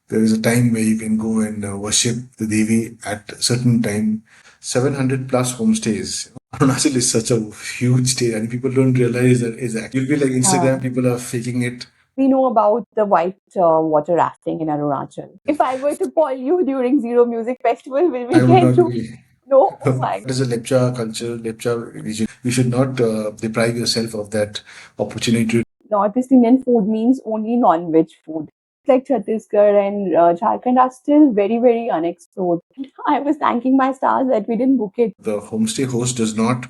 There is a time where you can go and worship the Devi at a certain time. 700 plus homestays. Arunachal is such a huge state, and people don't realize that is actually. You'll be like Instagram, people are faking it. We know about the white water rafting in Arunachal. If I were to call you during Zero Music Festival, will we I would get not to be. know? Oh my It is a Lepcha culture, Lepcha region. You should not deprive yourself of that opportunity. Northeast Indian food means only non-veg food. Like Chhattisgarh and Jharkhand are still very, very unexplored. I was thanking my stars that we didn't book it. The homestay host does not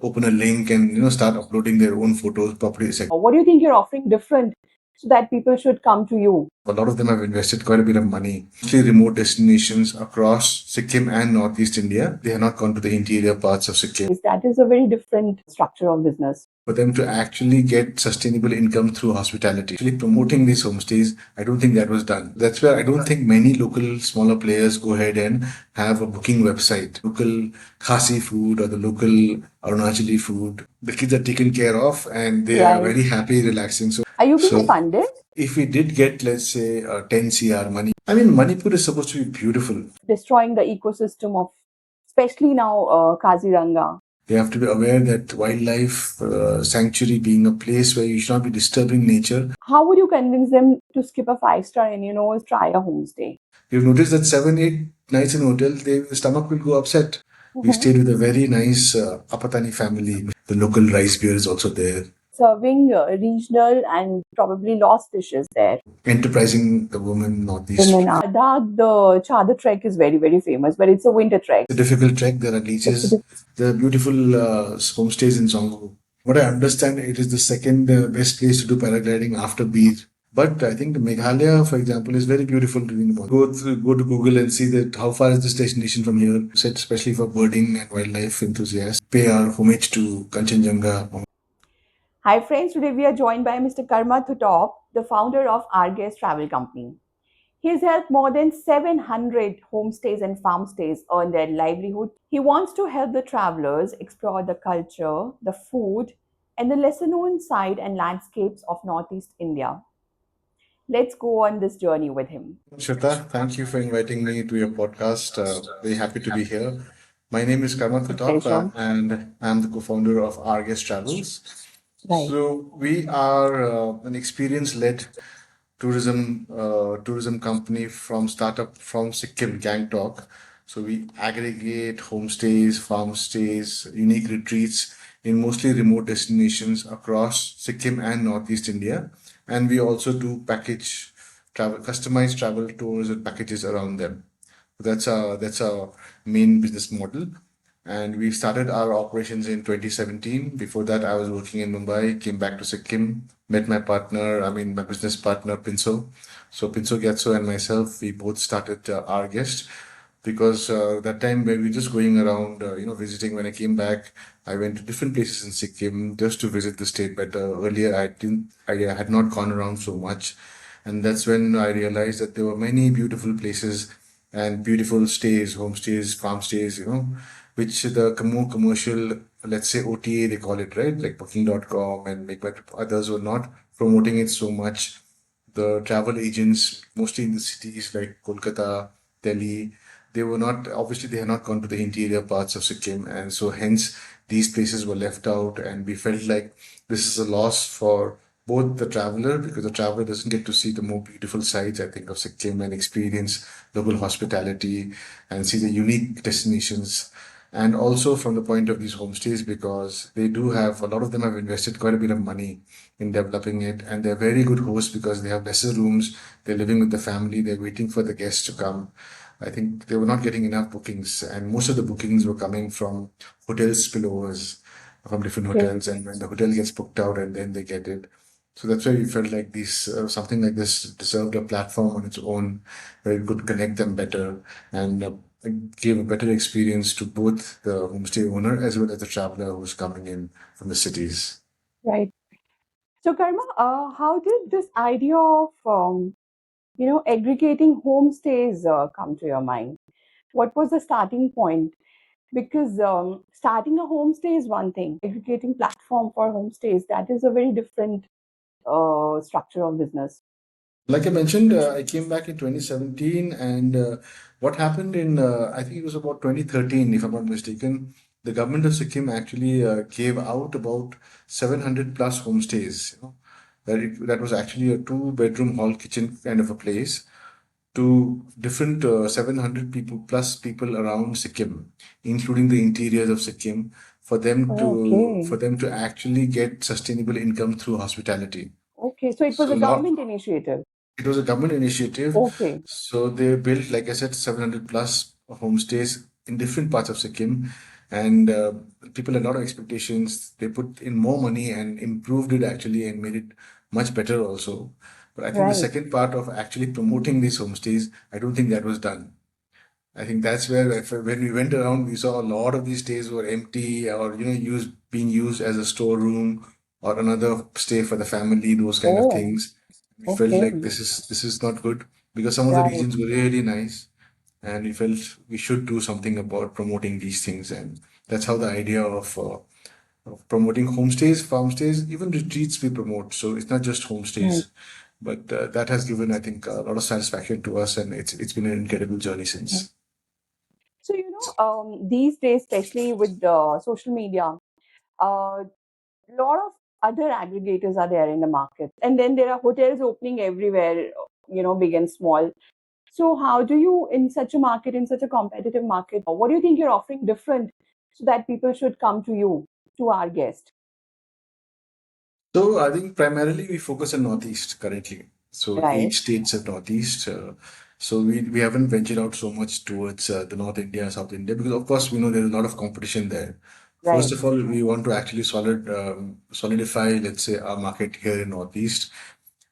open a link and start uploading their own photos properly. What do you think you're offering different so that people should come to you? A lot of them have invested quite a bit of money, mostly remote destinations across Sikkim and Northeast India. They have not gone to the interior parts of Sikkim. That is a very different structure of business. For them to actually get sustainable income through hospitality. Actually promoting these homestays, I don't think that was done. That's where I don't think many local smaller players go ahead and have a booking website. Local Khasi food or the local Arunachali food. The kids are taken care of and they are very happy, relaxing. So are you being funded? If we did get, let's say, 10 CR money, I mean, Manipur is supposed to be beautiful. Destroying the ecosystem of, especially now, Kaziranga. They have to be aware that wildlife sanctuary being a place where you should not be disturbing nature. How would you convince them to skip a 5-star and try a homestay? You've noticed that 7, 8 nights in a hotel, their stomach will go upset. We stayed with a very nice Apatani family. The local rice beer is also there. Serving regional and probably lost dishes there. Enterprising the woman, Northeast. Ladakh, the Chadar trek is very, very famous, but it's a winter trek. It's a difficult trek. There are leeches. There are beautiful homestays in Zongo. What I understand, it is the second best place to do paragliding after Bir. But I think Meghalaya, for example, is very beautiful during the morning. Go to Google and see that how far is this destination from here. Set especially for birding and wildlife enthusiasts. Pay our homage to Kanchenjunga. Hi friends, today we are joined by Mr. Karma Thutop, the founder of Argus Travel Company. He has helped more than 700 homestays and farm stays earn their livelihood. He wants to help the travelers explore the culture, the food, and the lesser known side and landscapes of Northeast India. Let's go on this journey with him. Shweta, thank you for inviting me to your podcast. Very happy to be here. My name is Karma Thutop, and I'm the co-founder of Argus Travels. Right. So we are an experience-led tourism company from startup from Sikkim, Gangtok. So we aggregate homestays, farm stays, unique retreats in mostly remote destinations across Sikkim and Northeast India. And we also do package travel, customized travel tours and packages around them. That's our main business model. And we started our operations in 2017. Before that, I was working in Mumbai, came back to Sikkim, met my partner, my business partner, Pinso. So Pinso Gyatso and myself, we both started our guest because that time when we were just going around, visiting. When I came back, I went to different places in Sikkim just to visit the state better. Earlier, I had not gone around so much, and that's when I realized that there were many beautiful places and beautiful stays, homestays, farm stays, which the more commercial, let's say OTA, they call it, right? Like Booking.com and others were not promoting it so much. The travel agents, mostly in the cities like Kolkata, Delhi, they were not, obviously, they had not gone to the interior parts of Sikkim. And so, hence, these places were left out. And we felt like this is a loss for both the traveler, because the traveler doesn't get to see the more beautiful sides, I think, of Sikkim and experience local hospitality and see the unique destinations. And also from the point of these homestays, because they do have, a lot of them have invested quite a bit of money in developing it, and they're very good hosts because they have lesser rooms, they're living with the family, they're waiting for the guests to come. I think they were not getting enough bookings, and most of the bookings were coming from hotel spillovers from different hotels, and when the hotel gets booked out and then they get it. So that's why we felt like these something like this deserved a platform on its own where it could connect them better and give a better experience to both the homestay owner as well as the traveler who's coming in from the cities. Right. So, Karma, how did this idea of aggregating homestays come to your mind? What was the starting point? Because starting a homestay is one thing, aggregating platform for homestays, that is a very different structure of business. Like I mentioned, I came back in 2017, and what happened in, I think it was about 2013, if I'm not mistaken, the government of Sikkim actually gave out about 700 plus homestays. That was actually a two-bedroom hall kitchen kind of a place to different 700 people plus people around Sikkim, including the interiors of Sikkim, Okay. for them to actually get sustainable income through hospitality. Okay. So it was So a lot government initiative. it was a government initiative. Okay. So they built, like I said, 700 plus homestays in different parts of Sikkim. And people had a lot of expectations. They put in more money and improved it actually and made it much better also. But I think the Right. second part of actually promoting these homestays, I don't think that was done. I think that's where when we went around, we saw a lot of these stays were empty or being used as a storeroom or another stay for the family, those kind of Oh, things. We felt okay. like this is not good because some of the Right. regions were really nice, and we felt we should do something about promoting these things, and that's how the idea of promoting homestays, farm stays, even retreats we promote. So it's not just Hmm. homestays, but that has given, I think, a lot of satisfaction to us, and it's been an incredible journey since. So, these days, especially with social media, a lot of other aggregators are there in the market. And then there are hotels opening everywhere, big and small. So, how do you, in such a market, in such a competitive market, what do you think you're offering different so that people should come to you, to our guest? So I think primarily we focus on Northeast currently. So Right, 8 states of Northeast. So we haven't ventured out so much towards the North India, South India, because of course we know there's a lot of competition there. First right. of all, we want to actually solidify, let's say, our market here in Northeast.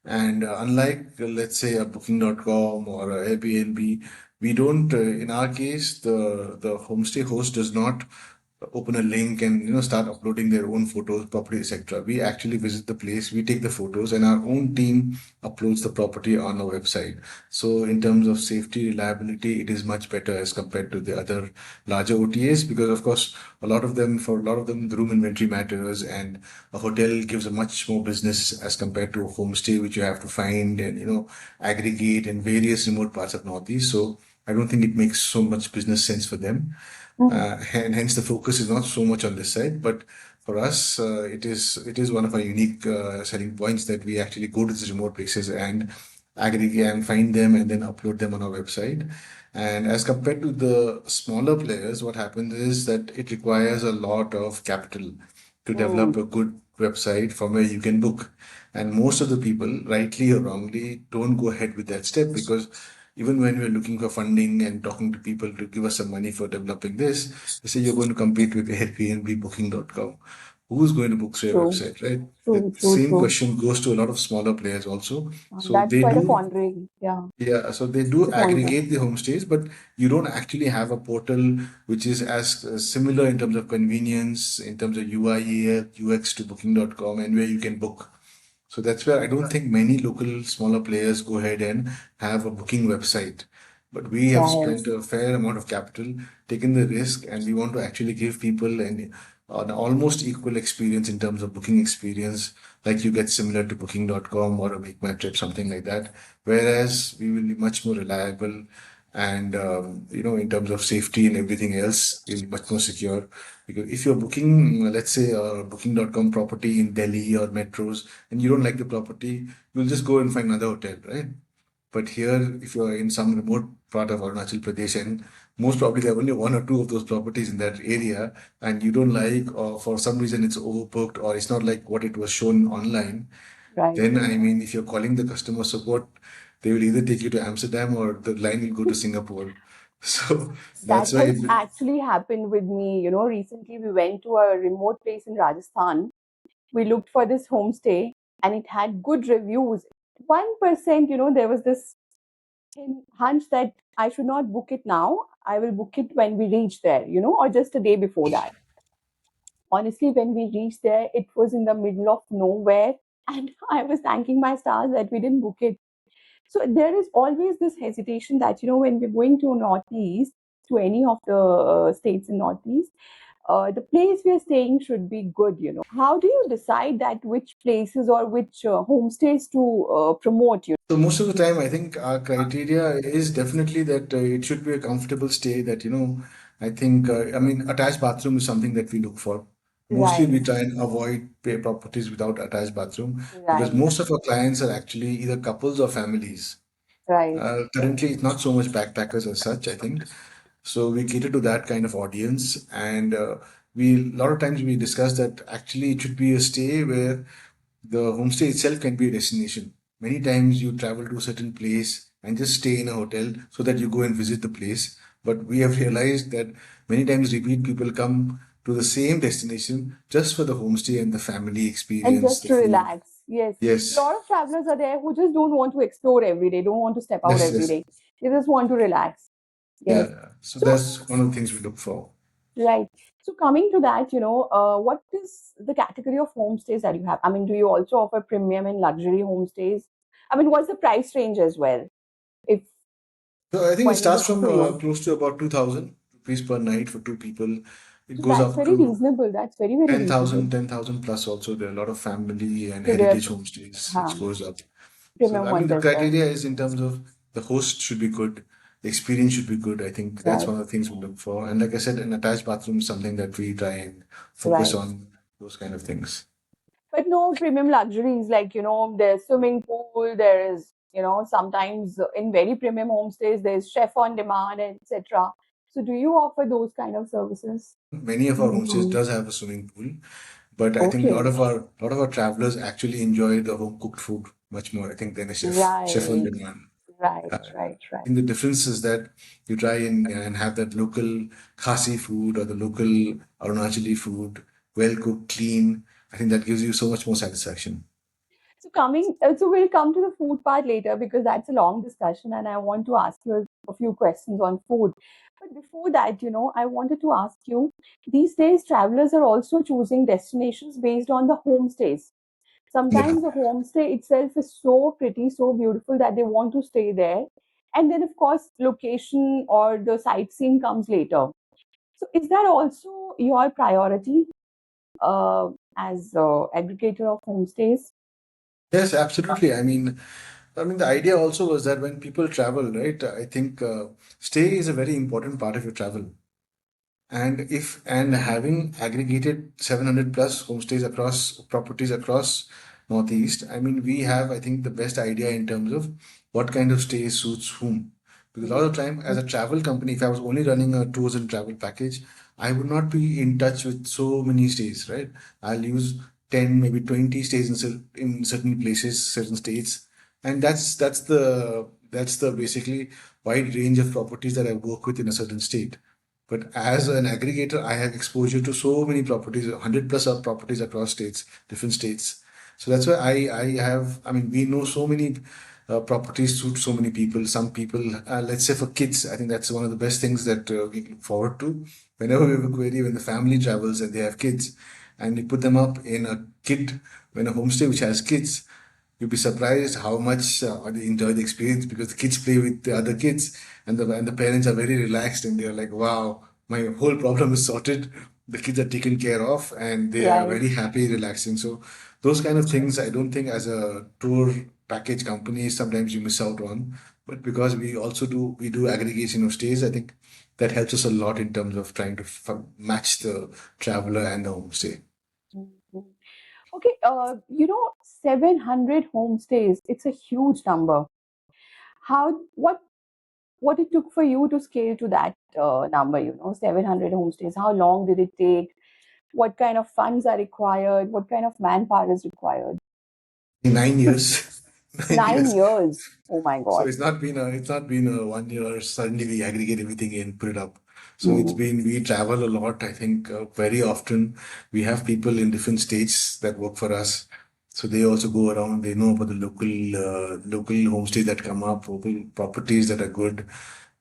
And unlike, let's say, a Booking.com or a Airbnb, we don't, in our case, the homestay host does not open a link and start uploading their own photos, property, etc. We actually visit the place, we take the photos, and our own team uploads the property on our website. So in terms of safety, reliability, it is much better as compared to the other larger OTAs because of course for a lot of them the room inventory matters, and a hotel gives a much more business as compared to a homestay which you have to find and aggregate in various remote parts of Northeast. So I don't think it makes so much business sense for them, Mhm. and hence the focus is not so much on this side. But for us, it is one of our unique selling points that we actually go to these remote places and aggregate and find them and then upload them on our website. And as compared to the smaller players, what happens is that it requires a lot of capital to Hmm. develop a good website from where you can book. And most of the people, rightly or wrongly, don't go ahead with that step because even when we're looking for funding and talking to people to give us some money for developing this, they say you're going to compete with Airbnb, Booking.com. Who's going to book through your True, website, right? The true, true, same true. question goes to a lot of smaller players also. So That's they quite a do pondering. Yeah, yeah, so they it's do a pondering. aggregate the homestays, but you don't actually have a portal which is as similar in terms of convenience, in terms of UI, UX to Booking.com, and where you can book. So that's where I don't think many local smaller players go ahead and have a booking website. But we have Right. spent a fair amount of capital, taken the risk, and we want to actually give people an almost equal experience in terms of booking experience, like you get similar to Booking.com or a Make My Trip, something like that. Whereas we will be much more reliable and in terms of safety and everything else, we'll be much more secure. Because if you're booking, let's say, a Booking.com property in Delhi or metros, and you don't like the property, you'll just go and find another hotel, right? But here, if you're in some remote part of Arunachal Pradesh, and most probably there are only one or two of those properties in that area, and you don't like, or for some reason it's overbooked, or it's not like what it was shown online, Right. then I mean, if you're calling the customer support, they will either take you to Amsterdam or the line will go to Singapore. So That that's why, has actually happened with me. Recently we went to a remote place in Rajasthan. We looked for this homestay and it had good reviews. 1%, there was this hunch that I should not book it now. I will book it when we reach there, or just a day before that. Honestly, when we reached there, it was in the middle of nowhere. And I was thanking my stars that we didn't book it. So there is always this hesitation that, when we're going to Northeast, to any of the states in Northeast, the place we are staying should be good. How do you decide that which places or which homestays to promote? So most of the time, I think our criteria is definitely that it should be a comfortable stay. That I think I mean attached bathroom is something that we look for. Mostly, Right, we try and avoid pay properties without attached bathroom because right, most of our clients are actually either couples or families. right. Currently, it's not so much backpackers as such, I think. So we cater to that kind of audience, and we a lot of times we discuss that actually it should be a stay where the homestay itself can be a destination. Many times you travel to a certain place and just stay in a hotel so that you go and visit the place. But we have realized that many times repeat people come to the same destination just for the homestay and the family And experience, just the to food. relax. Yes. A Yes, lot of travelers are there who just don't want to explore every day, don't want to step out yes, every yes. day. They just want to relax. Yes. Yeah. So So, that's one of the things we look for. right. So, coming to that, what is the category of homestays that you have? I mean, do you also offer premium and luxury homestays? I mean, what's the price range as well? If So I think it one starts book from through you. close to about 2,000 rupees per night for two people. It So, goes that's up very to reasonable. That's very, very reasonable. 10,000 plus also. There are a lot of family and So, they're heritage homestays. It huh, goes up. So, premium I mean, ones the as well. criteria is in terms of the host should be good, the experience should be good. I think that's Right, one of the things we look for. And like I said, an attached bathroom is something that we try and focus right. on, those kind of things. But no premium luxuries like, there's swimming pool, there is, sometimes in very premium homestays, there's chef on demand, etc. So do you offer those kind of services? Many of our homestays Mhm. does have a swimming pool, but I think Okay. a lot of our travelers actually enjoy the home cooked food much more, I think, than a chef on Right, demand. right, I right, right. think the difference is that you try and have that local Khasi food or the local Arunachali food, well cooked, clean. I think that gives you so much more satisfaction. So we'll come to the food part later because that's a long discussion, and I want to ask you a few questions on food. But before that, I wanted to ask you, these days travelers are also choosing destinations based on the homestays. Yeah. Sometimes the homestay itself is so pretty, so beautiful that they want to stay there. And then, of course, location or the sightseeing comes later. So, is that also your priority as aggregator of homestays? Yes, absolutely. I mean, the idea also was that when people travel, right, I think stay is a very important part of your travel. And having aggregated 700 plus homestays across properties across Northeast, I mean, we have, I think, the best idea in terms of what kind of stay suits whom. Because a lot of time, as a travel company, if I was only running a tours and travel package, I would not be in touch with so many stays, right? I'll use 10, maybe 20 stays in certain places, certain states. And that's the basically wide range of properties that I work with in a certain state. But as an aggregator, I have exposure to so many properties, 100 plus of properties across states, different states. So that's why I have, I mean, we know so many properties suit so many people. Some people, let's say for kids, I think that's one of the best things that we look forward to. Whenever we have a query, when the family travels and they have kids, and we put them up in in a homestay which has kids, you'll be surprised how much they enjoy the experience because the kids play with the other kids and the parents are very relaxed and they're like, wow, my whole problem is sorted. The kids are taken care of and they are Right. very happy, relaxing. So those kind of things, I don't think as a tour package company, sometimes you miss out on. But because we do aggregation of stays, I think that helps us a lot in terms of trying to match the traveler and the homestay. Mhm. Okay, 700 homestays, it's a huge number. How, what it took for you to scale to that number, 700 homestays? How long did it take? What kind of funds are required? What kind of manpower is required? 9 years, 9 years. 9 years. Oh my So God. it's not been a 1 year suddenly we aggregate everything and put it up. So it's Mm. been we travel a lot. I think very often we have people in different states that work for us. So they also go around. They know about the local homestays that come up, local properties that are good.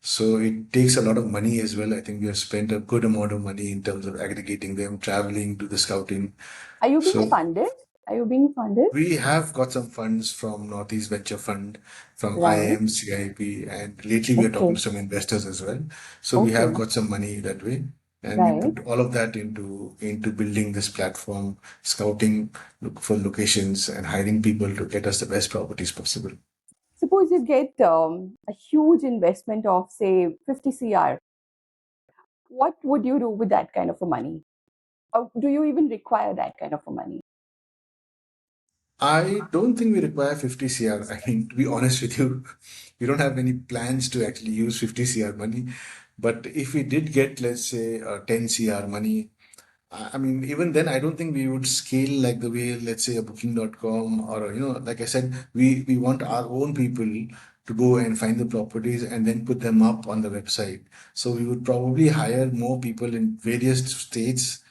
So it takes a lot of money as well. I think we have spent a good amount of money in terms of aggregating them, traveling, to the scouting. Are you being So funded? Are you being funded? we have got some funds from Northeast Venture Fund, from Right. IIM, CIP, and lately we are talking Okay. to some investors as well. So we have Okay. got some money that way. And we Right. put all of that into building this platform, scouting for locations and hiring people to get us the best properties possible. Suppose you get a huge investment of, say, 50 CR. What would you do with that kind of a money? Or do you even require that kind of a money? I don't think we require 50 CR. I mean, to be honest with you, we don't have any plans to actually use 50 CR money. But if we did get, let's say, 10 CR money, I mean, even then, I don't think we would scale like the way, let's say, a booking.com or, like I said, we want our own people to go and find the properties and then put them up on the website. So we would probably hire more people in various states.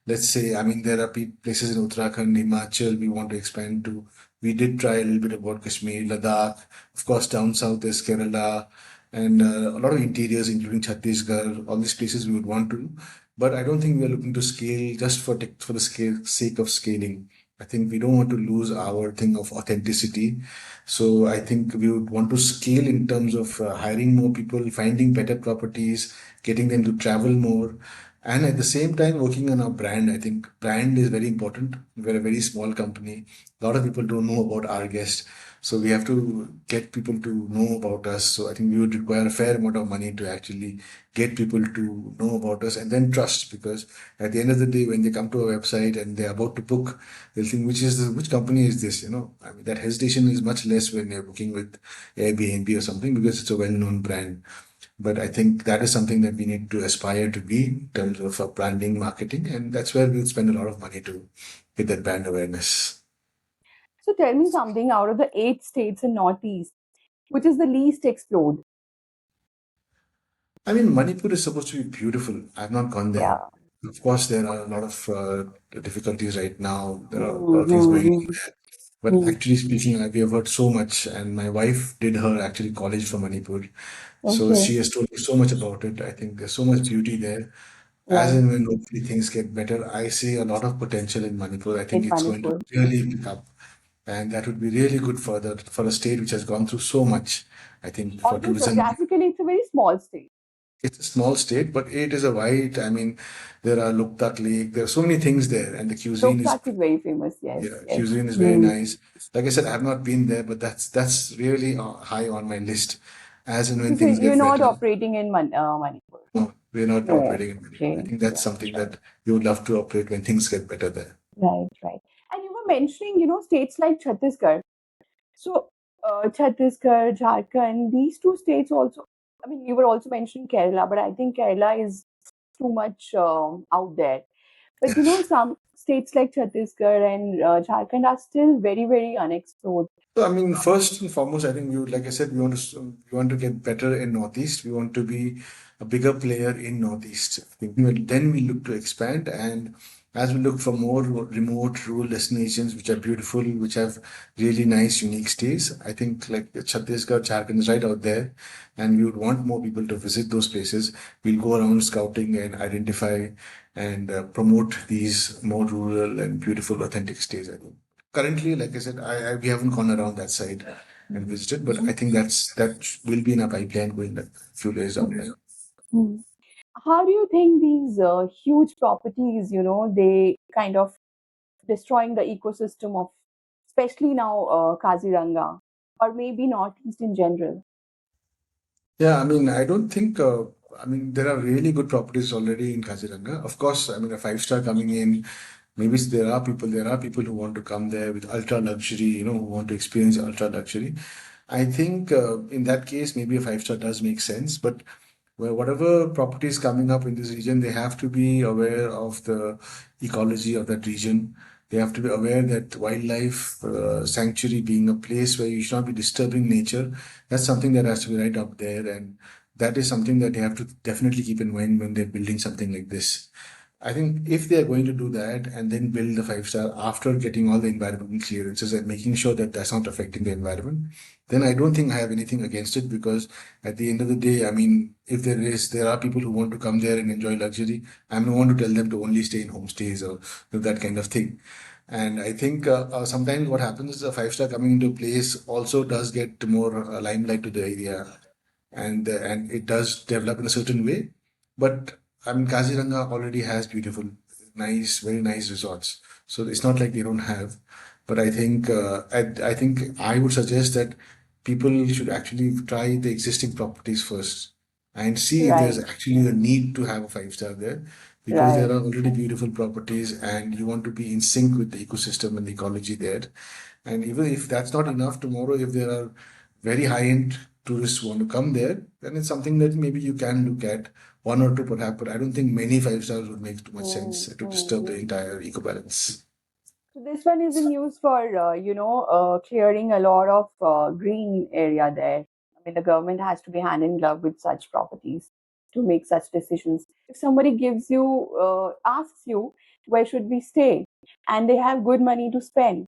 Let's say, I mean, there are places in Uttarakhand, Himachal we want to expand to. We did try a little bit about Kashmir, Ladakh. Of course, down south is Kerala and a lot of interiors, including Chhattisgarh, all these places we would want to. But I don't think we are looking to scale just for the sake of scaling. I think we don't want to lose our thing of authenticity. So I think we would want to scale in terms of hiring more people, finding better properties, getting them to travel more, and at the same time working on our brand. I think brand is very important. We're a very small company. A lot of people don't know about our guest, so we have to get people to know about us. So I think we would require a fair amount of money to actually get people to know about us and then trust, because at the end of the day, when they come to our website and they're about to book, they'll think which company is this. I mean, that hesitation is much less when you're booking with Airbnb or something, because it's a well-known brand. But I think that is something that we need to aspire to be in terms of branding, marketing, and that's where we'll spend a lot of money to get that brand awareness. So tell me something, out of the 8 states in Northeast, which is the least explored? I mean, Manipur is supposed to be beautiful. I've not gone there. Yeah. Of course, there are a lot of difficulties right now. There are a lot of things going on Mm-hmm. there. But actually speaking, we have heard so much, and my wife did her actually college from Manipur. So Okay. she has told me so much about it. I think there's so much beauty there. As Right. and when hopefully things get better, I see a lot of potential in Manipur. I think In it's going to Manipur. really pick up, and that would be really good for a state which has gone through so much. I think for Although tourism, geographically it's a very small state. it's a small state, but it is a wide. I mean, there are Loktak Lake. There are so many things there, and the cuisine is, Loktak is very famous. Yes. yeah, Yes. cuisine is very Mm. nice. Like I said, I have not been there, but that's really high on my list. As and when So things you're get not better, operating in Manipur. no, we're not No. operating in Manipur. I Okay. think that's Right. something Right. that we would love to operate when things get better there. Right. Right. And you were mentioning, states like Chhattisgarh. So, Chhattisgarh, Jharkhand, these two states also. I mean, you were also mentioning Kerala, but I think Kerala is too much out there. But some states like Chhattisgarh and Jharkhand are still very, very unexplored. So, I mean, first and foremost, I think we would, like I said, we want to get better in Northeast. We want to be a bigger player in Northeast. I think then we look to expand, and as we look for more remote rural destinations which are beautiful, which have really nice, unique stays. I think like Chhattisgarh, Jharkhand is right out there, and we would want more people to visit those places. We'll go around scouting and identify and promote these more rural and beautiful, authentic stays. I think currently, like I said, we haven't gone around that side and visited, but I think that will be in a pipeline going like a few days down the line. Hmm. How do you think these huge properties, they kind of destroying the ecosystem of, especially now, Kaziranga, or maybe Northeast in general? Yeah, I mean, I don't think. I mean, there are really good properties already in Kaziranga. Of course, I mean, a five-star coming in. Maybe there are people who want to come there with ultra luxury, who want to experience ultra luxury. I think in that case, maybe a five-star does make sense. But whatever properties coming up in this region, they have to be aware of the ecology of that region. They have to be aware that wildlife sanctuary being a place where you should not be disturbing nature. That's something that has to be right up there, and that is something that they have to definitely keep in mind when they're building something like this. I think if they are going to do that and then build the five-star after getting all the environmental clearances and making sure that that's not affecting the environment, then I don't think I have anything against it, because at the end of the day, I mean, if there are people who want to come there and enjoy luxury, I'm no one to tell them to only stay in homestays or that kind of thing. And I think sometimes what happens is a five-star coming into place also does get more limelight to the area, and it does develop in a certain way. But I mean, Kaziranga already has beautiful, nice, very nice resorts. So it's not like they don't have. But I think I would suggest that people should actually try the existing properties first and see if there's Right, actually a need to have a five-star there, because there right. are already beautiful properties and you want to be in sync with the ecosystem and the ecology there. And even if that's not enough, tomorrow, if there are very high-end tourists who want to come there, then it's something that maybe you can look at, one or two perhaps, but I don't think many five stars would make too much sense Mm, to disturb the mm. entire eco balance. So this one is in use for, clearing a lot of green area there. I mean, the government has to be hand in glove with such properties to make such decisions. If somebody asks you, where should we stay? And they have good money to spend,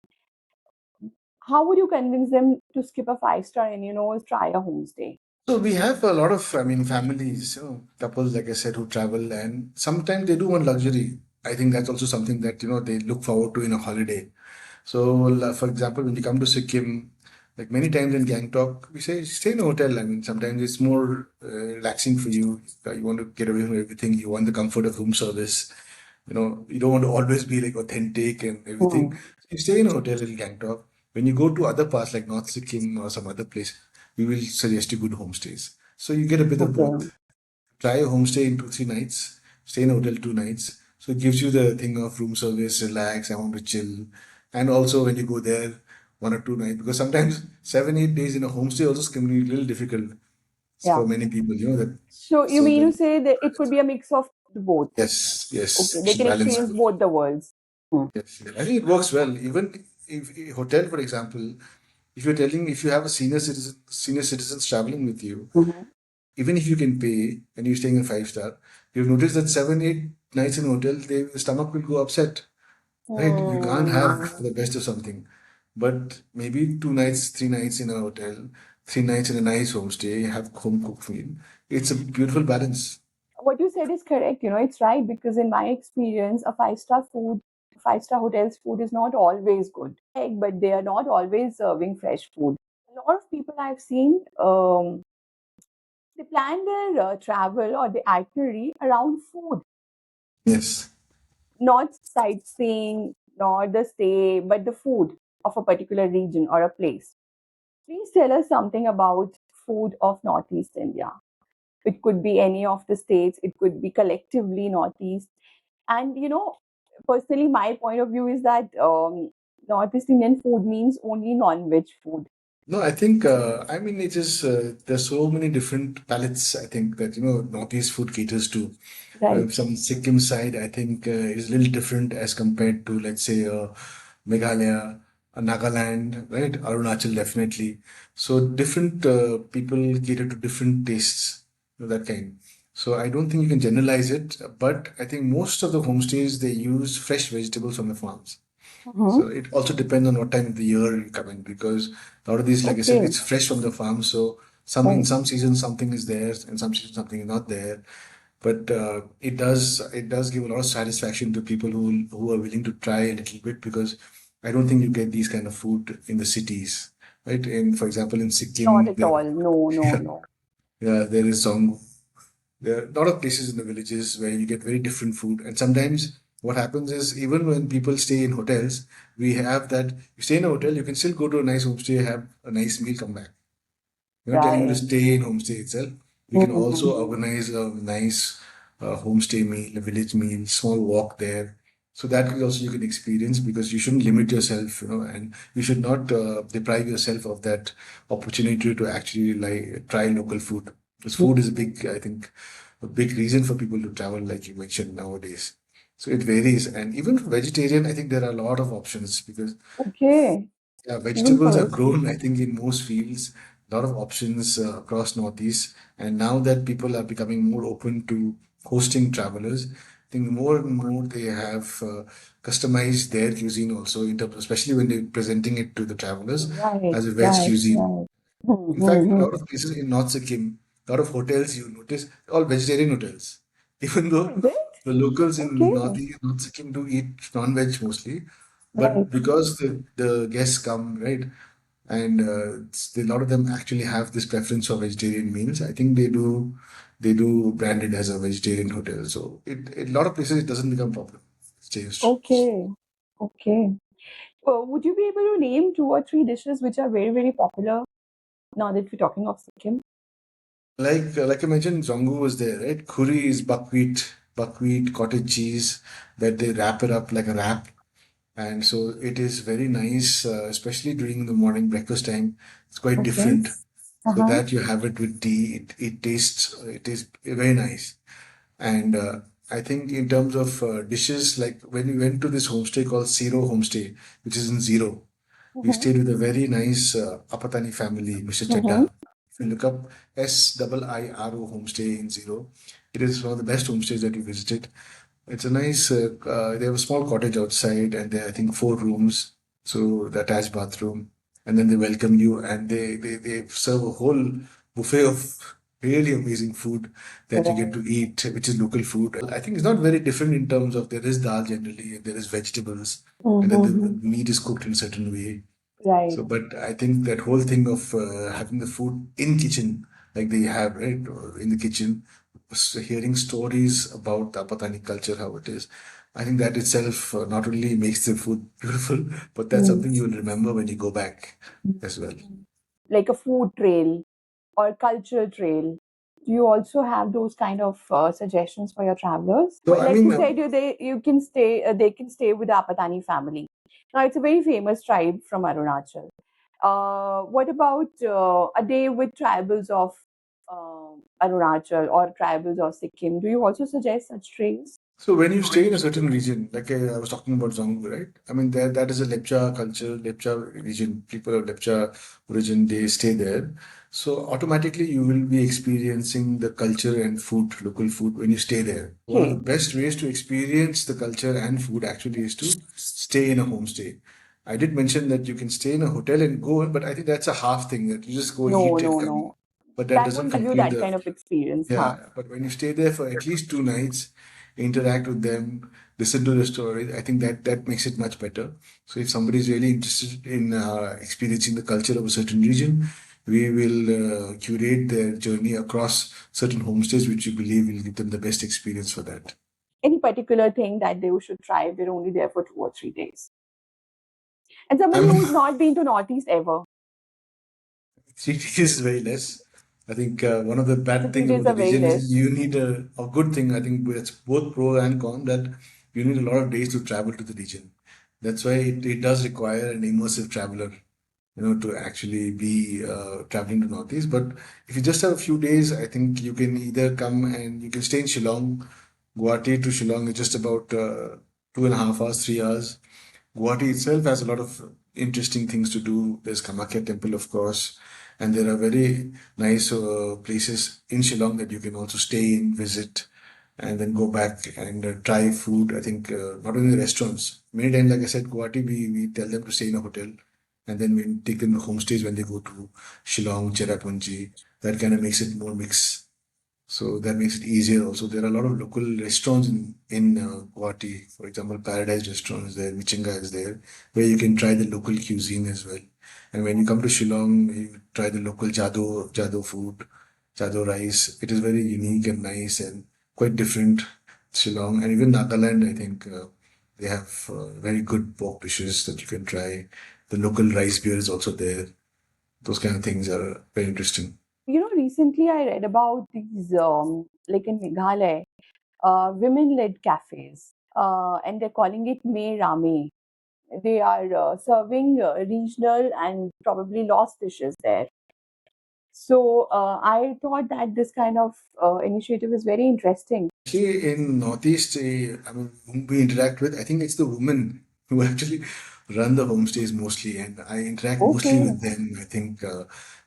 how would you convince them to skip a 5 star and, try a homestay? So we have a lot of, I mean, families, couples, like I said, who travel, and sometimes they do want luxury. I think that's also something that, they look forward to in a holiday. So, for example, when you come to Sikkim, like many times in Gangtok, we say stay in a hotel. I mean, sometimes it's more relaxing for you. You want to get away from everything. You want the comfort of room service. You don't want to always be like authentic and everything. Hmm. So you stay in a hotel in Gangtok. When you go to other parts like North Sikkim or some other place, we will suggest you good homestays. So you get a bit of Okay. both. Try a homestay in 2, 3 nights, stay in a hotel 2 nights. So it gives you the thing of room service, relax, I want to chill. And also when you go there 1 or 2 nights, because sometimes 7, 8 days in a homestay also can be a little difficult Yeah. for many people, that. So you So mean to then, say that it could be a mix of both? yes, Okay, yes, they should can balance experience both. both the worlds. Hmm. Yes, yes. I think it works well. Even if a hotel, for example, if you have a senior citizens traveling with you, Mhm. even if you can pay and you're staying in five-star, you'll notice that 7, 8 nights in a hotel, the stomach will go upset, right? You can't have Hmm. the best of something. But maybe 2 nights, 3 nights in a hotel, 3 nights in a nice homestay, you have home cooked meal. It's a beautiful balance. What you said is correct. It's right because in my experience, a 5 star hotel's food is not always good. But they are not always serving fresh food. A lot of people I've seen, they plan their travel or the itinerary around food, Yes. not sightseeing, not the stay, but the food of a particular region or a place. Please tell us something about food of Northeast India. It could be any of the states, it could be collectively Northeast. And, personally, my point of view is that Northeast Indian food means only non veg food. No, I think, I mean, it is, there's so many different palates, I think, that, Northeast food caters to. Right. Some Sikkim side, I think, is a little different as compared to, let's say, Meghalaya, Nagaland, right? Arunachal, definitely. So different people cater to different tastes, that kind. So I don't think you can generalize it, but I think most of the homestays, they use fresh vegetables from the farms. So Mhm. it also depends on what time of the year you come in, because a lot of these, like I said, Okay. it's fresh from the farm. So in Right. some seasons something is there, and some seasons something is not there. But it does give a lot of satisfaction to people who are willing to try a little bit, because I don't think you get these kind of food in the cities, right? For example, in Not Sikkim, at all. No, no, no. there is some there are a lot of places in the villages where you get very different food. And sometimes what happens is, even when people stay in hotels, we have that you stay in a hotel, you can still go to a nice homestay, have a nice meal, come back. We're not telling you to Right. stay in homestay itself. We can Mhm. also organize a nice homestay meal, a village meal, small walk there. So that is also you can experience, because you shouldn't limit yourself, and you should not deprive yourself of that opportunity to actually like try local food. Because food is a big, I think, a big reason for people to travel, like you mentioned nowadays. So it varies, and even for vegetarian, I think there are a lot of options, because Okay. yeah, Even vegetables for have grown, I vegetarian. think, in most fields. A lot of options across Northeast. And now that people are becoming more open to hosting travelers, I think more and more they have customized their cuisine also, in terms, especially when they're presenting it to the travelers Right, as a veg right, cuisine. right. In fact, in a Mm-hmm. lot of places in North Sikkim, a lot of hotels you notice all vegetarian hotels, even Oh, though is it? the locals in Okay. North Sikkim do eat non-veg mostly, but Right. because the guests come, right, and a lot of them actually have this preference for vegetarian meals. I think they do. they do brand it as a vegetarian hotel. So a lot of places it doesn't become problem. It's changed. Okay. Okay. Would you be able to name two or three dishes which are very, very popular now that we're talking of Sikkim? Like I mentioned, zongu was there, right? Khuri is buckwheat cottage cheese that they wrap it up like a wrap, and so it is very nice, especially during the morning breakfast time. It's quite Okay. different. So Uh-huh. that you have it with tea, it tastes it is very nice. And I think in terms of dishes, like when we went to this homestay called Zero Homestay, which is in Zero, we Mm-hmm. stayed with a very nice Apatani family, Mr. Mm-hmm. Chadda. If you look up SIIRO Homestay in Zero, it is one of the best homestays that we visited. It's a nice, they have a small cottage outside and there are, I think, 4 rooms. So the attached bathroom. And then they welcome you and they serve a whole buffet of really amazing food that you get Right. to eat, which is local food. I think it's not very different in terms of there is dal generally, and there is vegetables, and then the Mm-hmm. meat is cooked in a certain way. Right. So, but I think that whole thing of having the food in kitchen, like they have, right, or in the kitchen, hearing stories about the Patani culture, how it is, I think that itself not only makes the food beautiful, but that's Mm. something you will remember when you go back as well. Like a food trail or cultural trail. Do you also have those kind of suggestions for your travelers? So, I Like mean, you said, you can stay. They can stay with the Apatani family. Now it's a very famous tribe from Arunachal. What about a day with tribals of Arunachal or tribals of Sikkim? Do you also suggest such trails? so when you stay in a certain region, like I was talking about Zongu, right? I mean, that is a Lepcha culture, Lepcha region. People of Lepcha origin, they stay there. So automatically you will be experiencing the culture and food, local food when you stay there. One of the Okay. best ways to experience the culture and food actually is to stay in a homestay. I did mention that you can stay in a hotel and go, but I think that's a half thing that you just go No, eat and no, come. no. But that That doesn't won't give you complete that the kind of experience, huh? yeah, but when you stay there for at least 2 nights, interact with them, listen to the story, I think that makes it much better. So if somebody is really interested in experiencing the culture of a certain region, we will curate their journey across certain homestays, which we believe will give them the best experience for that. Any particular thing that they should try if they're only there for 2 or 3 days? And I somebody mean, who's not been to Northeast ever. 3 days is very less. I think one of the So bad three things days about the are very region is less. you need a good thing. I think it's both pro and con that you need a lot of days to travel to the region. That's why it does require an immersive traveler, to actually be traveling to Northeast. But if you just have a few days, I think you can either come and you can stay in Shillong. Guwahati to Shillong is just about 2.5 hours, 3 hours. Guwahati itself has a lot of interesting things to do. There's Kamakya Temple, of course, and there are very nice places in Shillong that you can also stay in, visit, and then go back and try food. I think not only the restaurants. Many times, like I said, Guwahati, we tell them to stay in a hotel, and then we take them to homestays when they go to Shillong, Cherrapunji. That kind of makes it more mix. So that makes it easier also. There are a lot of local restaurants in Guwahati. For example, Paradise Restaurant is there, Michinga is there, where you can try the local cuisine as well. And when you come to Shillong, you try the local Jado food, Jado rice. It is very unique and nice and quite different. Shillong and even Nagaland, I think they have very good pork dishes that you can try. The local rice beer is also there. Those kind of things are very interesting. Recently I read about these, like in Meghalaya, women-led cafes, and they're calling it May Rame. They are serving regional and probably lost dishes there. So I thought that this kind of initiative is very interesting. Actually, in Northeast, I mean, whom we interact with, I think it's the women who actually run the homestays mostly, and I interact mostly Okay, with them. I think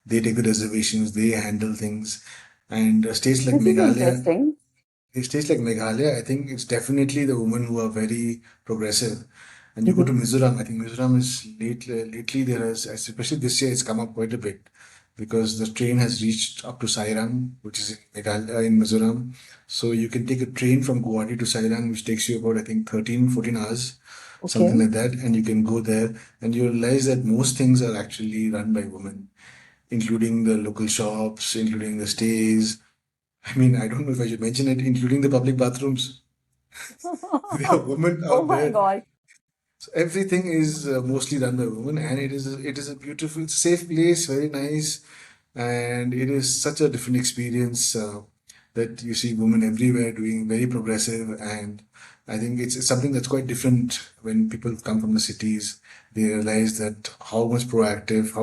they take the reservations, they handle things, and this is interesting. states like Meghalaya, I think it's definitely the women who are very progressive. And you go to Mhm. Mizoram, I think Mizoram is lately there has, especially this year, it's come up quite a bit because the train has reached up to Sairang, which is in Mizoram. So you can take a train from Guwahati to Sairang, which takes you about, I think, 13, 14 hours, something Okay. like that. And you can go there and you realize that most things are actually run by women, including the local shops, including the stays, I mean, I don't know if I should mention it, including the public bathrooms. There are women Oh out my there. God. So everything is mostly done by women, and it is a beautiful, safe place, very nice, and it is such a different experience that you see women everywhere doing very progressive, and I think it's something that's quite different when people come from the cities. They realize that how much proactive,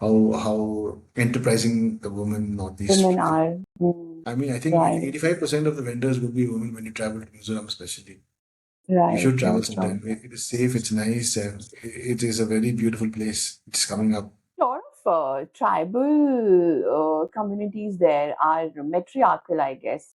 how enterprising the women northeast Women people. are. I mean, I think Right, 85% of the vendors will be women when you travel to Mizoram, especially. You right, should travel right, right. sometime. It is safe, it's nice, and it is a very beautiful place. It's coming up. Lot of tribal communities there are matriarchal, I guess.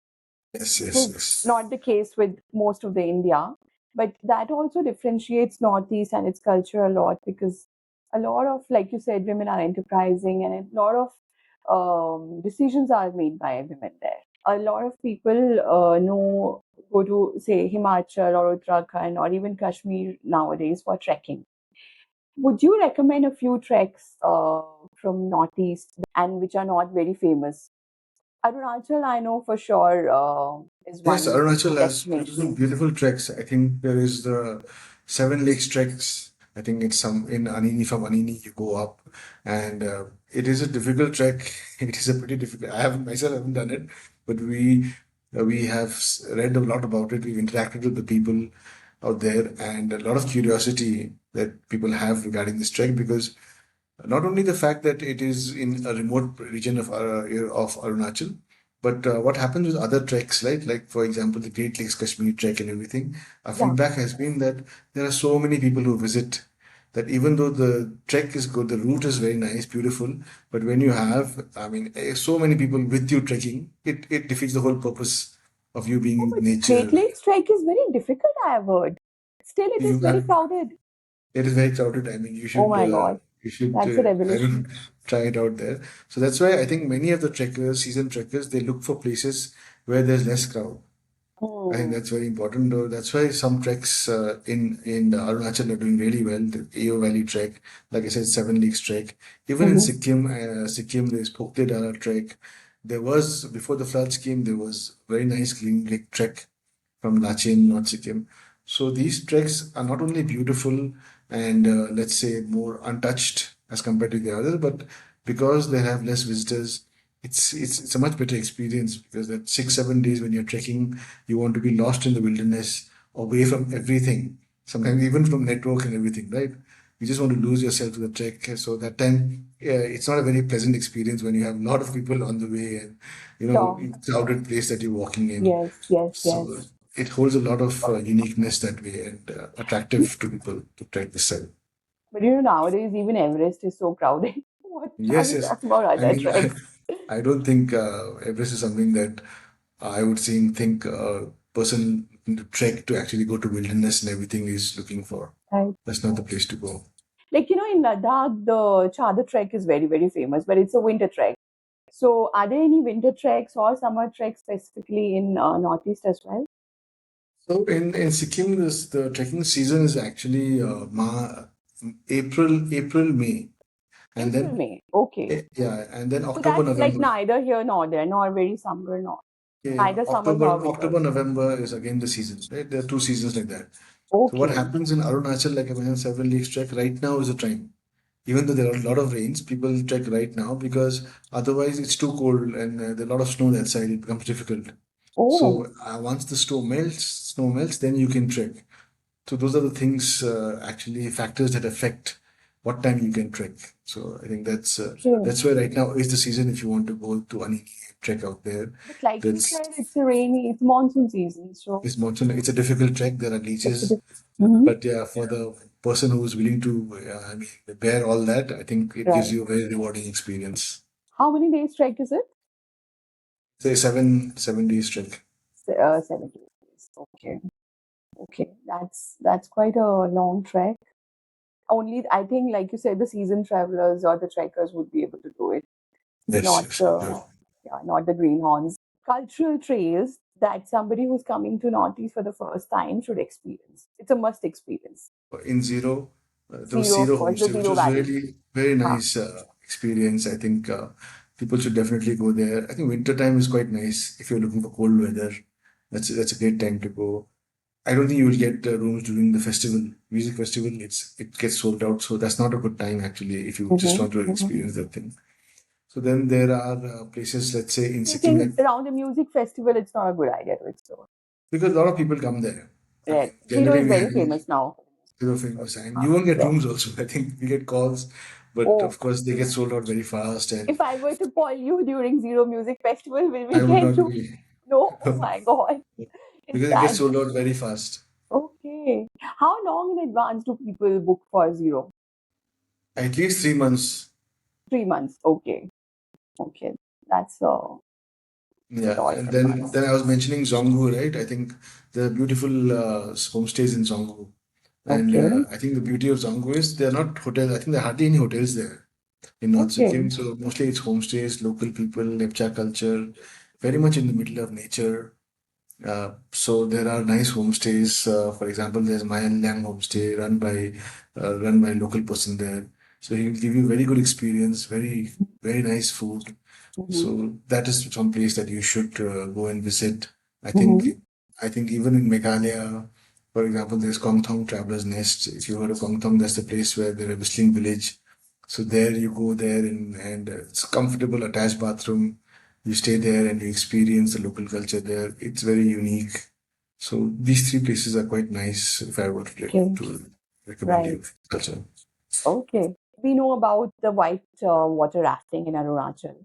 Yes, Which yes, is yes. not the case with most of the India. But that also differentiates Northeast and its culture a lot because a lot of, like you said, women are enterprising and a lot of decisions are made by women there. A lot of people know go to say Himachal or Uttarakhand or even Kashmir nowadays for trekking. Would you recommend a few treks from Northeast and which are not very famous? Arunachal, I know for sure, is Yes, one Arunachal has beautiful, destination. beautiful treks. I think there is the Seven Lakes treks. I think it's some in Anini. From Anini, you go up, and it is a difficult trek. It is a pretty difficult. I have myself haven't done it, but we have read a lot about it. We've interacted with the people out there, and a lot of curiosity that people have regarding this trek because not only the fact that it is in a remote region of Arunachal, but what happens with other treks, right? Like for example, the Great Lakes Kashmir trek and everything. Our Yeah. feedback has been that there are so many people who visit that even though the trek is good, the route is very nice, beautiful, but when you have, I mean, so many people with you trekking, it defeats the whole purpose of you being Oh, in but nature. Great Lakes trek is very difficult, I have heard. Still, it is You very have crowded. It is very crowded. I mean, Oh my God. you should That's a I revelation. don't try it out there. So that's why I think many of the trekkers, season trekkers, they look for places where there's less crowd. I think Hmm. that's very important. Though that's why some treks in Arunachal are doing really well. The AO Valley trek, like I said, Seven Lakes trek. Even in Mhm. Sikkim, there's Pokte Dara trek. There was before the floods came, there was very nice Green Lake trek from Lachin, North Sikkim. So these treks are not only beautiful and let's say more untouched as compared to the others, but because they have less visitors, it's a much better experience because that 6 7 days when you're trekking, you want to be lost in the wilderness, away from everything, sometimes even from network and everything, right? You just want to lose yourself to the trek. So that time, it's not a very pleasant experience when you have a lot of people on the way and Sure. crowded place that you're walking in. Yes, yes, So yes. it holds a lot of uniqueness that way and attractive to people to trek this side. But nowadays even Everest is so crowded. What are Yes, we yes. talking about I other mean, treks? I don't think Everest is something that I would think a person to trek to actually go to wilderness and everything is looking for. Right. That's not the place to go. Like, in Ladakh, the Chadar trek is very, very famous, but it's a winter trek. So, are there any winter treks or summer treks specifically in Northeast as well? So in Sikkim, the trekking season is actually April, May, and April, then May. Okay. yeah, and then So October, that's like November. neither here nor there, nor very summer, nor Yeah, neither summers nor October, winters. November is again the season, right? There are two seasons like that. So what Okay. happens in Arunachal, like I mentioned, several leagues trek right now is the time. Even though there are a lot of rains, people trek right now because otherwise it's too cold and there's a lot of snow that side. It becomes difficult. Oh, So once the snow melts, then you can trek. So those are the things, actually factors that affect what time you can trek. So I think okay. that's why right now is the season if you want to go to Aniki and trek out there. But like you That's said, it's monsoon season, so it's monsoon. It's a difficult trek. There are it's a leeches, different. Hmm. but yeah, for the person who's willing to, I mean, bear all that, I think it gives Right. you a very rewarding experience. How many days trek is it? Say 7 days trek. 7 days. Okay. Okay. That's quite a long trek. Only I think, like you said, the season travelers or the trekkers would be able to do it, Yes, not yes. the yeah, not the greenhorns. Cultural trails that somebody who's coming to Northeast for the first time should experience. It's a must experience. In Zero, there was Zero, of Zero course, the Homestay, which Zero was Valley. really very Huh. nice experience. I think People should definitely go there. I think winter time is quite nice if you're looking for cold weather. That's a great time to go. I don't think you will get rooms during the festival, music festival. It gets sold out, so that's not a good time actually if you just Mm-hmm. want to Mm-hmm. experience that thing. So then there are places, let's say in You Sikkim, think like, around a music festival, it's not a good idea to explore? because a lot of people come there. I Right. mean, Zero generally is we very have famous now. zero famous, and you won't get Yeah. rooms also. I think we get calls, but Oh, of course they get sold out very fast, and if I were to call you during Zero Music Festival, will we I would get not rooms? be No. Oh my God. It's because it gets that. sold out very fast. Okay. How long in advance do people book for Zero? At least 3 months. 3 months. Okay. Okay. That's a Yeah, lot and in then advance. I was mentioning Zongu, right? I think the beautiful homestays in Zongu, and Okay. I think the beauty of Zongu is they're not hotels. I think there are hardly any hotels there in North Sikkim. Okay. So mostly it's homestays, local people, Lepcha culture, very much in the middle of nature. So there are nice homestays. For example, there's Mayan homestay run by a local person there. So he will give you very good experience, very nice food. Mm-hmm. So that is some place that you should go and visit. I think Mm-hmm. I think even in Meghalaya, for example, there's Kongthong Traveler's Nest. If you heard of Kongthong, that's the place where there's a whistling village. So there you go there and it's comfortable attached bathroom. You stay there and you experience the local culture there. It's very unique. So these three places are quite nice if I were Okay. to recommend Right. you culture. Okay. We know about the white water rafting in Arunachal.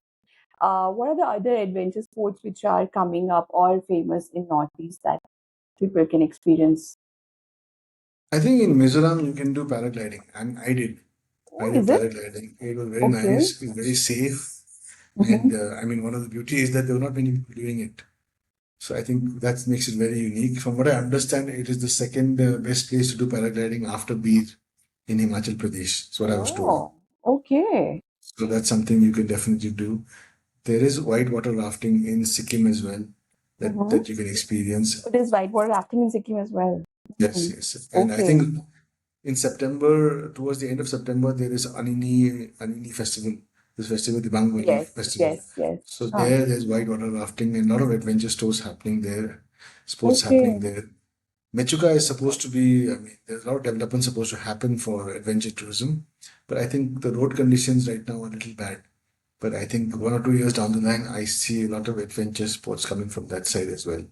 What are the other adventure sports which are coming up or famous in Northeast that people can experience? I think in Mizoram you can do paragliding, and I did. Oh, I did is it? paragliding. It was very Okay. nice. It's very safe, and Mm-hmm. I mean one of the beauty is that there were not many people doing it. So I think that makes it very unique. From what I understand, it is the second best place to do paragliding after Bir in Himachal Pradesh. That's what I was told. Oh, okay. So that's something you can definitely do. There is whitewater rafting in Sikkim as well Mm-hmm. that you can experience. So there's whitewater rafting in Sikkim as well. Yes, Mm. yes. And I Okay. think in September, towards the end of September, there is Anini festival. This festival, the Bangwali Yes, festival. yes, yes. So Huh. there's whitewater rafting and a lot of adventure stores happening there, sports happening Okay. there. Mechuka is supposed to be, I mean, there's a lot of development supposed to happen for adventure tourism, but I think the road conditions right now are a little bad. But I think 1 or 2 years down the line, I see a lot of adventure sports coming from that side as well.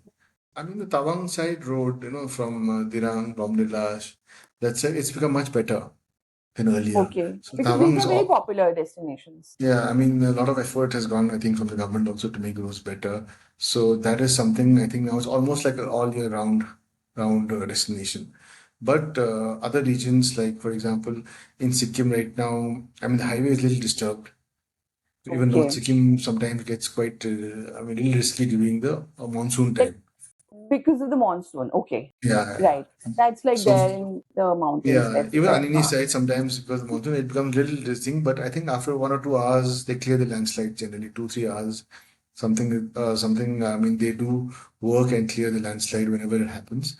I mean, the Tawang side road, from Dirang, Bomdilash, that side, it's become much better than earlier. Okay. So Because these Tawang is are very all, popular destinations. yeah, I mean, a lot of effort has gone, I think, from the government also to make roads better. So that is something I think now it's almost like an all year round destination. But other regions, like for example, in Sikkim right now, I mean, the highway is a little disturbed. Even North Okay. Sikkim sometimes gets quite, I mean, a little risky during the monsoon Like time. because of the monsoon. Okay. Yeah. Right. That's like So there in the mountains yeah, even everywhere. Anini Huh. side sometimes because the monsoon it becomes little this thing, but I think after 1 or 2 hours they clear the landslide generally 2 3 hours. Something. I mean they do work and clear the landslide whenever it happens.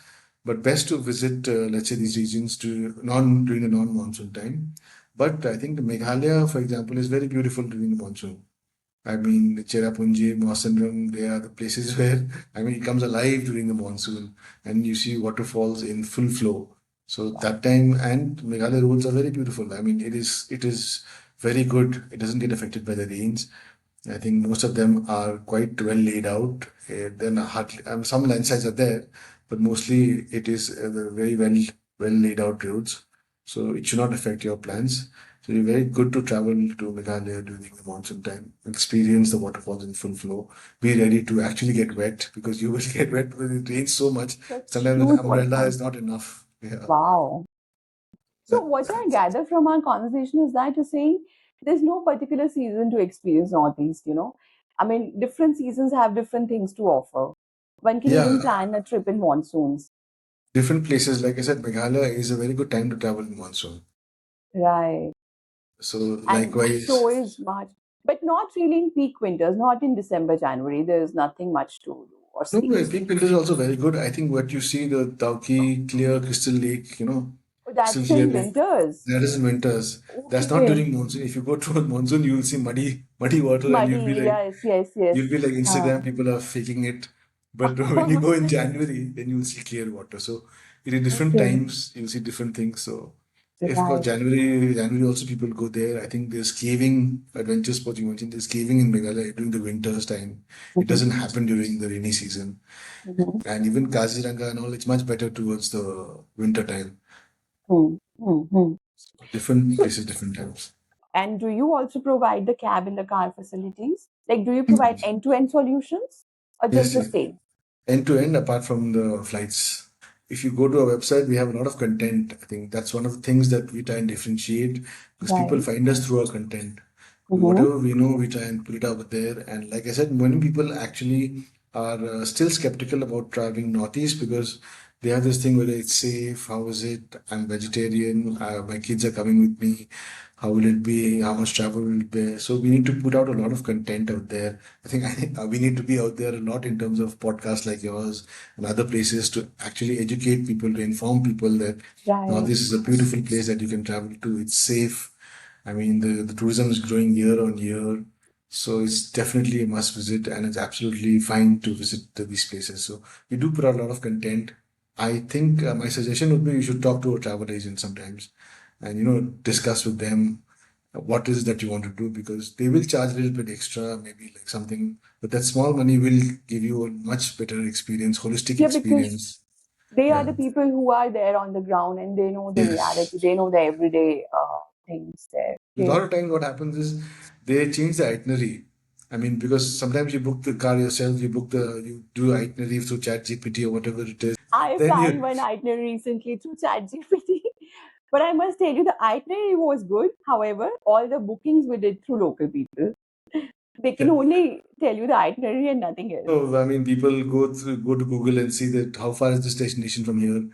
But best to visit let's say these regions to non during the non-monsoon time. But I think the Meghalaya, for example, is very beautiful during the monsoon. I mean, Cherrapunji, Mawsynram, they are the places where, I mean, it comes alive during the monsoon and you see waterfalls in full flow. So that time, and Meghalaya roads are very beautiful. I mean, it is very good. It doesn't get affected by the rains. I think most of them are quite well laid out. Then hardly, some landslides are there, but mostly it is the very well laid out roads. So it should not affect your plans. So it's very good to travel to Meghalaya during the monsoon time, experience the waterfalls in full flow. Be ready to actually get wet because you will get wet when it rains so much. Such Sometimes an huge umbrella waterfalls. is not enough. Yeah, Wow. So that, what I that's gather from our conversation is that you're saying there's no particular season to experience Northeast, you know. I mean, different seasons have different things to offer. One can even yeah. plan a trip in monsoons. Different places, like I said, Meghalaya is a very good time to travel in monsoon. Right. So And likewise. so is March. But not really in peak winters, not in December, January. There's nothing much to do or No, see. Peak Filter is also very good. I think what you see, the Tauki clear crystal lake, Oh, still that's in clearing. winters. That is in winters. That's not Okay. during monsoon. If you go to a monsoon, you will see muddy water, and Muddy. Yes, yes, yes. you'll be like Instagram Huh. people are faking it. But when you go in January, then you'll see clear water. So it is different Okay. times. You'll see different things. So if for Right. January also people go there. I think there's caving adventure sports you mentioned. There's caving in Meghalaya during the winter's time. It Mhm, doesn't happen during the rainy season. mhm, And even Kaziranga and all, it's much better towards the winter time. hmm, hmm, hmm. Different So, places, different times. and do you also provide the cab in the car facilities? Like, do you provide end-to-end solutions or just Yes, the yes. stay? End to end, apart from the flights. If you go to our website, we have a lot of content. I think that's one of the things that we try and differentiate because people Right. find us through our content. Mm-hmm. Whatever we know, we try and put it out there. And like I said, many people actually are still skeptical about traveling northeast because they have this thing whether it's safe, how is it? I'm vegetarian, my kids are coming with me. How will it be? How much travel will it be? So we need to put out a lot of content out there. I think we need to be out there a lot in terms of podcasts like yours and other places to actually educate people, to inform people that now Right. this is a beautiful place that you can travel to. It's safe. I mean, the tourism is growing year on year. So it's definitely a must visit and it's absolutely fine to visit these places. So we do put out a lot of content. I think my suggestion would be you should talk to a travel agent sometimes and, discuss with them what is that you want to do because they will charge a little bit extra, maybe like something, but that small money will give you a much better experience, holistic Yeah, because experience. they are Yeah. the people who are there on the ground and they know the Yes. reality. They know the everyday things there. A Okay. lot of times what happens is they change the itinerary. I mean, because sometimes you book the car yourself, you do itinerary through Chat GPT or whatever it is. I Then planned you, one itinerary recently through ChatGPT, but I must tell you the itinerary was good. However, all the bookings we did through local people. They can only tell you the itinerary and nothing else. so, I mean, people go to Google and see that how far is this destination from here,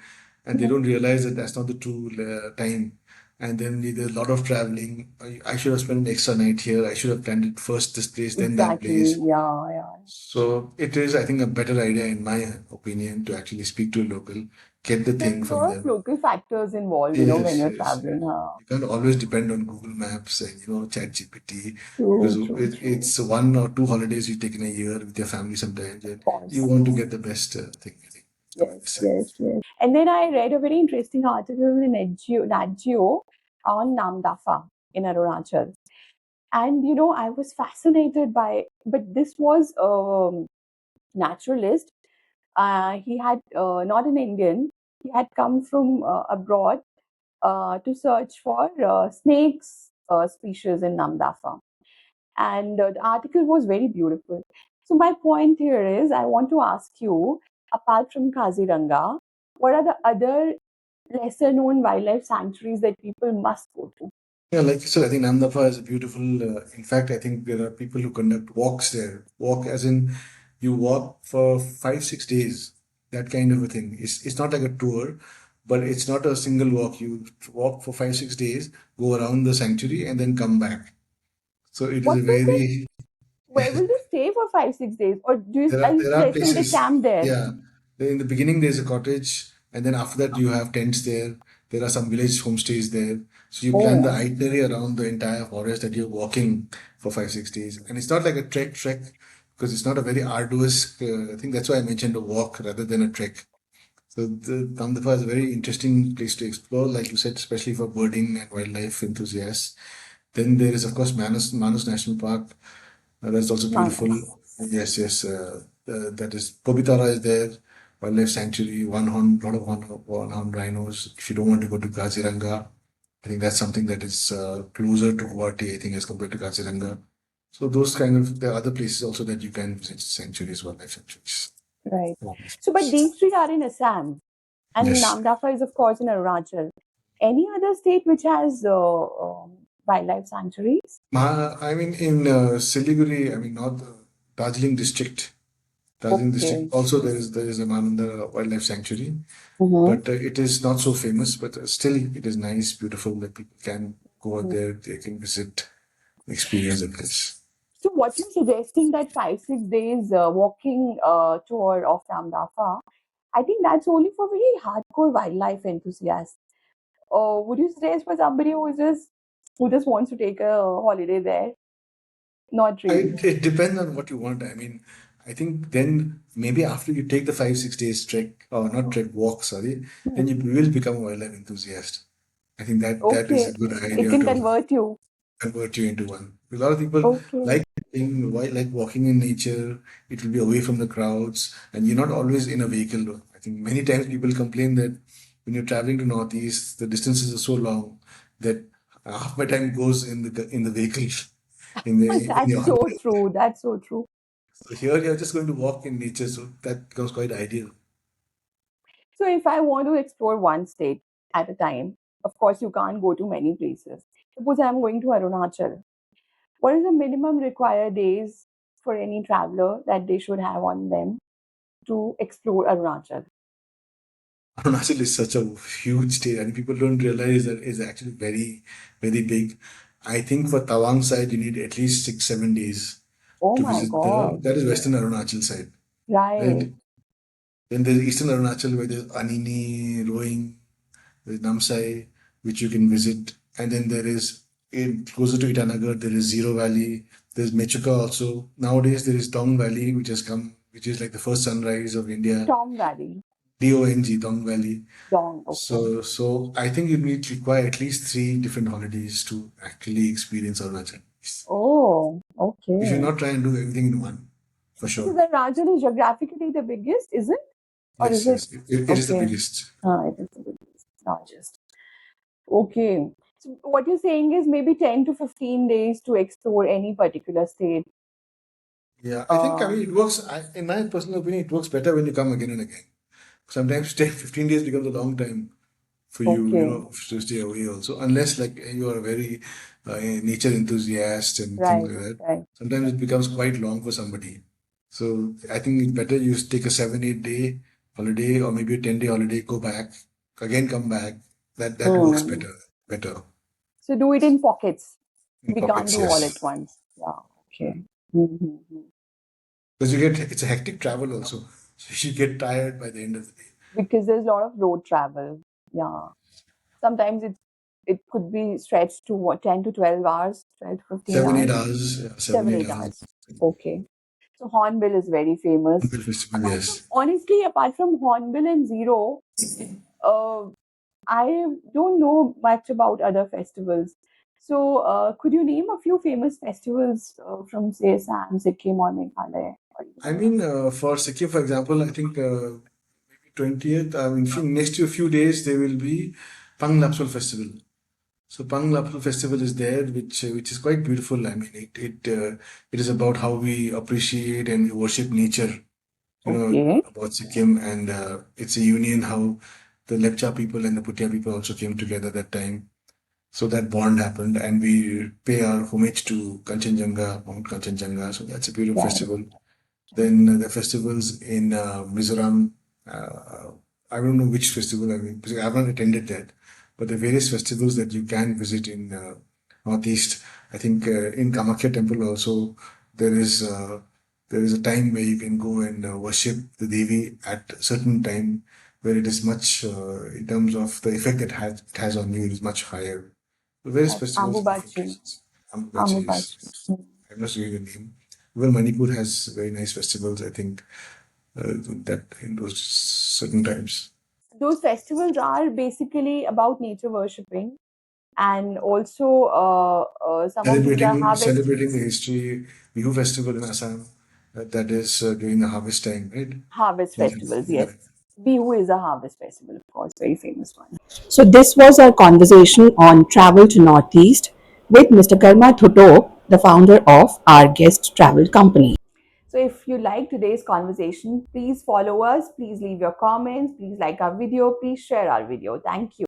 and they don't realize that that's not the true time. And then there's a lot of traveling. I should have spent an extra night here. I should have planned it first this place, then that Exactly. place. Yeah, yeah. So it is, I think, a better idea, in my opinion, to actually speak to a local, get the There's thing a from lot of them. local factors involved, when Yes, you're yes. traveling. You can't always depend on Google Maps and Chat GPT because True, true, true. it's 1 or 2 holidays you take in a year with your family sometimes, and Of you course. want to get the best thing. I think the way Yes, they say. yes, yes. And then I read a very interesting article in Nat Geo on Namdapha in Arunachal. And I was fascinated by, but this was a naturalist. He had not an Indian. He had come from abroad to search for snakes species in Namdapha. And the article was very beautiful. So my point here is, I want to ask you, apart from Kaziranga, what are the other lesser known wildlife sanctuaries that people must go to? Yeah, like you said, I think Namdapha is a beautiful. In fact, I think there are people who conduct walks there. Walk as in you walk for 5 6 days. That kind of a thing. It's not like a tour, but it's not a single walk. You walk for 5 6 days, go around the sanctuary, and then come back. So it is What a was it? very Where will you stay for 5 6 days, or are you there are suggesting they places. camp there? Yeah, in the beginning there's a cottage, and then after that you have tents there. There are some village homestays there. So you plan the Oh, itinerary around the entire forest that you're walking for 5 6 days, and it's not like a trek because it's not a very arduous. I think that's why I mentioned a walk rather than a trek. So the Namdapha is a very interesting place to explore, like you said, especially for birding and wildlife enthusiasts. Then there is, of course, Manus National Park. That's also beautiful. Manas. Yes, yes. That is Pobitara is there, wildlife sanctuary, lot of one horn rhinos. If you don't want to go to Kaziranga, I think that's something that is closer to Guwahati, I think, as compared to Kaziranga. So those kind of there are other places also that you can visit sanctuaries, wildlife sanctuaries. Right. All these So, but places. these three are in Assam, and Yes. Namdapha is, of course, in Arunachal. Any other state which has wildlife sanctuaries? I mean, in Siliguri, I mean, not Darjeeling district. Darjeeling district Okay. also there is a Mananda Wildlife Sanctuary, Mm-hmm. but it is not so famous. But still, it is nice, beautiful that people can go out there, they can visit, experience the place. So, what you're suggesting, that 5 6 days walking tour of Namdapha, I think that's only for very hardcore wildlife enthusiasts. Would you suggest for somebody who just wants to take a holiday there? Not really. It depends on what you want. I mean, I think then maybe after you take the 5 6 days trek, or not trek, walk, sorry, then Hmm. you will become a wildlife enthusiast. I think that is Okay. a good It idea can to convert you. convert you into one. A lot of people Okay. like like walking in nature. It will be away from the crowds, and you're not always in a vehicle. I think many times people complain that when you're traveling to Northeast, the distances are so long that half my time goes in the vehicle, in the That's so automobile. true. That's so true. So here you're just going to walk in nature, so that becomes quite ideal. So if I want to explore one state at a time, of course you can't go to many places. Suppose I'm going to Arunachal. What is the minimum required days for any traveler that they should have on them to explore Arunachal? Arunachal is such a huge state, and people don't realize that it's actually very, very big. I think for Tawang side, you need at least 6 7 days Oh to my visit God. that is Western Arunachal side, Right. right? Then there's Eastern Arunachal where there's Anini, Rowing, there's Namsai, which you can visit, and then there is in closer to Itanagar, there is Zero Valley, there's Mechuka also. Nowadays there is Dong Valley, which has come, which is like the first sunrise of India. Tom Valley. DONG, Dong Valley. Dong. Okay. So I think you need to require at least 3 different holidays to actually experience Arunachal. Oh, You should okay. not try and do everything in one, for So sure. the Arunachal is geographically the biggest, is it? Or is Yes, it? yes, it is the Okay. biggest. It is the biggest, largest. Okay. So what you're saying is maybe 10 to 15 days to explore any particular state. Yeah, I Uh, mean, it works. In my personal opinion, it works better when you come again and again. Sometimes 10, 15 days becomes a long time for you, okay. to stay away also. Unless like you are a very nature enthusiast and things Right, like that. right. Sometimes it becomes quite long for somebody. So I think it's better you take a 7 8 day holiday, or maybe a 10 day holiday, go back, again come back. That works Hmm. better So do it in pockets. in We can't pockets, do all at yes. once. Yeah. Okay. Mm-hmm. Because it's a hectic travel also. So you get tired by the end of the day. Because there's a lot of road travel. Yeah. Sometimes it could be stretched to what, 10 to 12 hours, 12 to 15 7 8 hours, hours, yeah, 7 7, 8 8 hours. hours. Okay. So Hornbill is very famous. Hornbill Festival, Apart from, yes. honestly, apart from Hornbill and Zero, uh, I don't know much about other festivals. So, could you name a few famous festivals from, say, Assam, Sikkim, or Meghalaya, or even I mean, Arunachal? for Sikkim, for example, I think 20th, I mean, next few days, there will be Pang Lapsol Festival. So Pang Lapsol Festival is there, which is quite beautiful. I mean, it is about how we appreciate and worship nature, Okay. about Sikkim, and it's a union how the Lepcha people and the Bhutia people also came together that time. So that bond happened, and we pay our homage to Kanchenjunga, Mount Kanchenjunga. So that's a beautiful Right. festival. Then the festivals in Mizoram. Uh, I don't know which festival, I mean, because I haven't attended that, but the various festivals that you can visit in Northeast. I think in Kamakya Temple also there is uh, there is a time where you can go and worship the Devi at a certain time, where it is much in terms of the effect it has on you, it is much higher. The various That's festivals in different Ambubachi. places. Ambachi Ambubachi. is, I'm not sure the name. Well, Manipur has very nice festivals, I think, that in those certain times. Those festivals are basically about nature worshipping, and also some of these are harvest Celebrating the history, Bihu festival in Assam, that is during the harvest time, right? harvest Yeah, festivals. yeah. Yes, Bihu is a harvest festival, of course, very famous one. So this was our conversation on travel to Northeast with Mr. Karma Thutop, the founder of our guest travel company. So if you like today's conversation, please follow us, please leave your comments, please like our video, please share our video. Thank you.